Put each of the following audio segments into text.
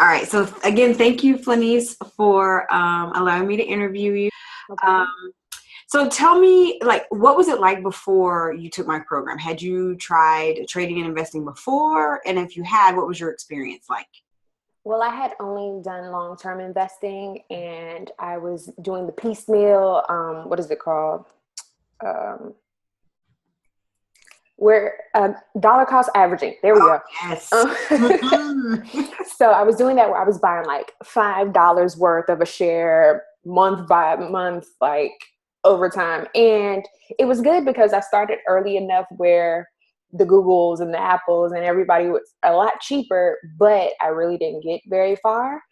All right. So again, thank you, Flanice, for allowing me to interview you. Okay. Um, so tell me, like, what was it like before you took my program? Had you tried trading and investing before? And if you had, what was your experience like? Well, I had only done long-term investing, and I was doing the piecemeal. What is it called? Um, where dollar cost averaging. There we Oh, go. yes. Mhm. So I was doing that where I was buying like $5 worth of a share month by month, like over time. And it was good because I started early enough where the Googles and the Apples and everybody was a lot cheaper, but I really didn't get very far.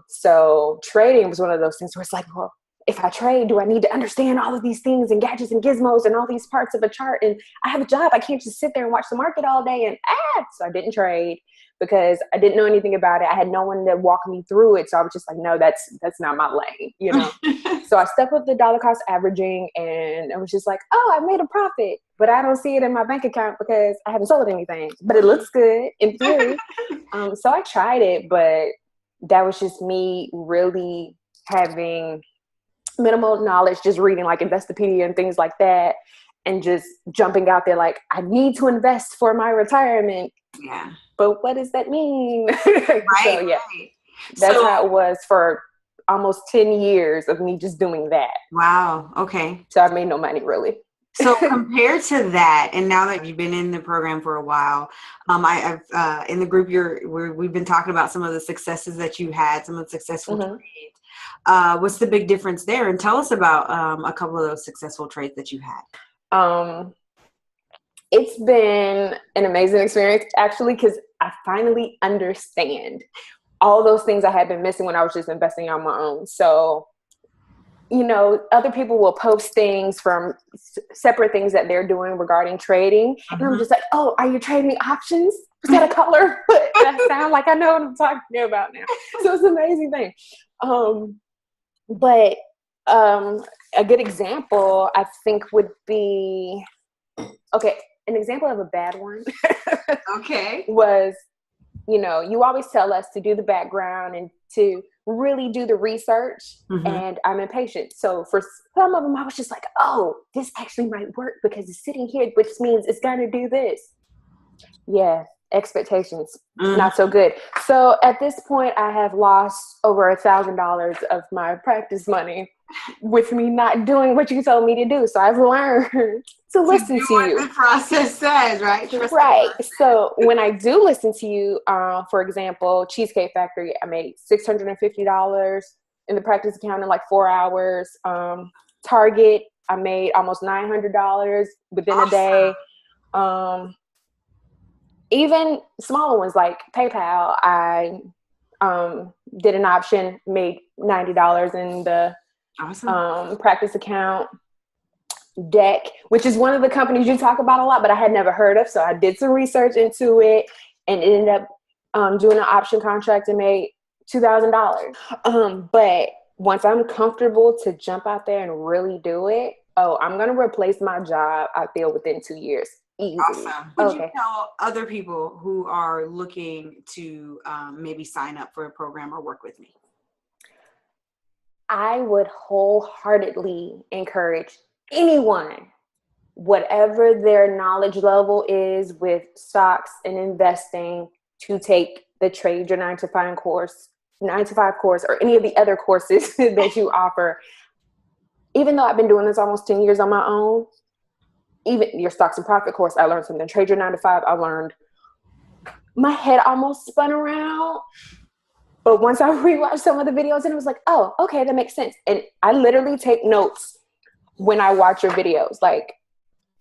So trading was one of those things where it's like, well, if I trade, do I need to understand all of these things and gadgets and gizmos and all these parts of a chart? And I have a job. I can't just sit there and watch the market all day. And so I didn't trade because I didn't know anything about it. I had no one to walk me through it. So I was just like, no, that's not my lane, you know? So I stuck with the dollar cost averaging, and I was just like, oh, I made a profit, but I don't see it in my bank account because I haven't sold anything, but it looks good in theory. So I tried it, but that was just me really having minimal knowledge, just reading like Investopedia and things like that, and just jumping out there like, I need to invest for my retirement. Yeah. But what does that mean? Right. So yeah, Right. that's So, how it was for almost 10 years of me just doing that. wow. Okay. So I made no money really. So compared to that, and now that you've been in the program for a while, I've in the group we've been talking about some of the successes that you had, some of the successful Mm-hmm. trades. What's the big difference there? And tell us about a couple of those successful trades that you had. Um, it's been an amazing experience actually, because I finally understand all those things I had been missing when I was just investing on my own. So, you know, other people will post things from separate things that they're doing regarding trading. And I'm just like, oh, are you trading options? Is that a color? And I sound like I know what I'm talking about now. So it's an amazing thing. But a good example, I think, would be, okay, an example of a bad one Okay. was, you know, you always tell us to do the background and to really do the research, Mm-hmm. and I'm impatient. So for some of them, I was just like, oh, this actually might work because it's sitting here, which means it's going to do this. Yeah, expectations, not so good. So at this point, I have lost over $1,000 of my practice money with me not doing what you told me to do. So I've learned to To listen do to what you. the process says, right? Trust the Right. process. So when I do listen to you, for example, Cheesecake Factory, I made $650 in the practice account in like 4 hours. Target, I made almost $900 within a day. Even smaller ones like PayPal, I did an option, made $90 in the Awesome. practice account. Deck, which is one of the companies you talk about a lot, but I had never heard of. So I did some research into it and ended up doing an option contract and made $2,000. But once I'm comfortable to jump out there and really do it, oh, I'm going to replace my job, I feel, within 2 years. Easily. Awesome. Would you Okay. tell other people who are looking to maybe sign up for a program or work with me? I would wholeheartedly encourage anyone, whatever their knowledge level is with stocks and investing, to take the Trade Your 9 to 5 course, or any of the other courses that you offer. Even though I've been doing this almost 10 years on my own, even your Stocks and Profit course, I learned something. Trade Your 9 to 5, I learned. My head almost spun around. But once I rewatched some of the videos, and it was like, oh, okay, that makes sense. And I literally take notes when I watch your videos. Like,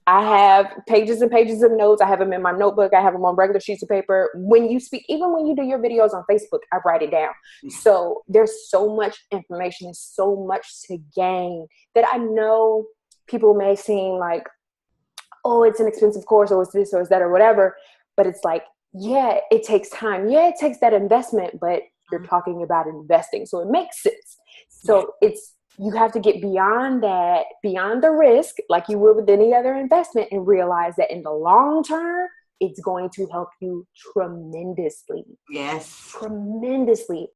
I have pages and pages of notes. I have them in my notebook. I have them on regular sheets of paper. When you speak, even when you do your videos on Facebook, I write it down. So there's so much information and so much to gain that I know people may seem like, oh, it's an expensive course, or it's this or it's that or whatever. But it's like, yeah, it takes time. Yeah, it takes that investment, but you're talking about investing. So it makes sense. So you have to get beyond that, beyond the risk, like you would with any other investment, and realize that in the long term, it's going to help you tremendously. Yes. tremendously.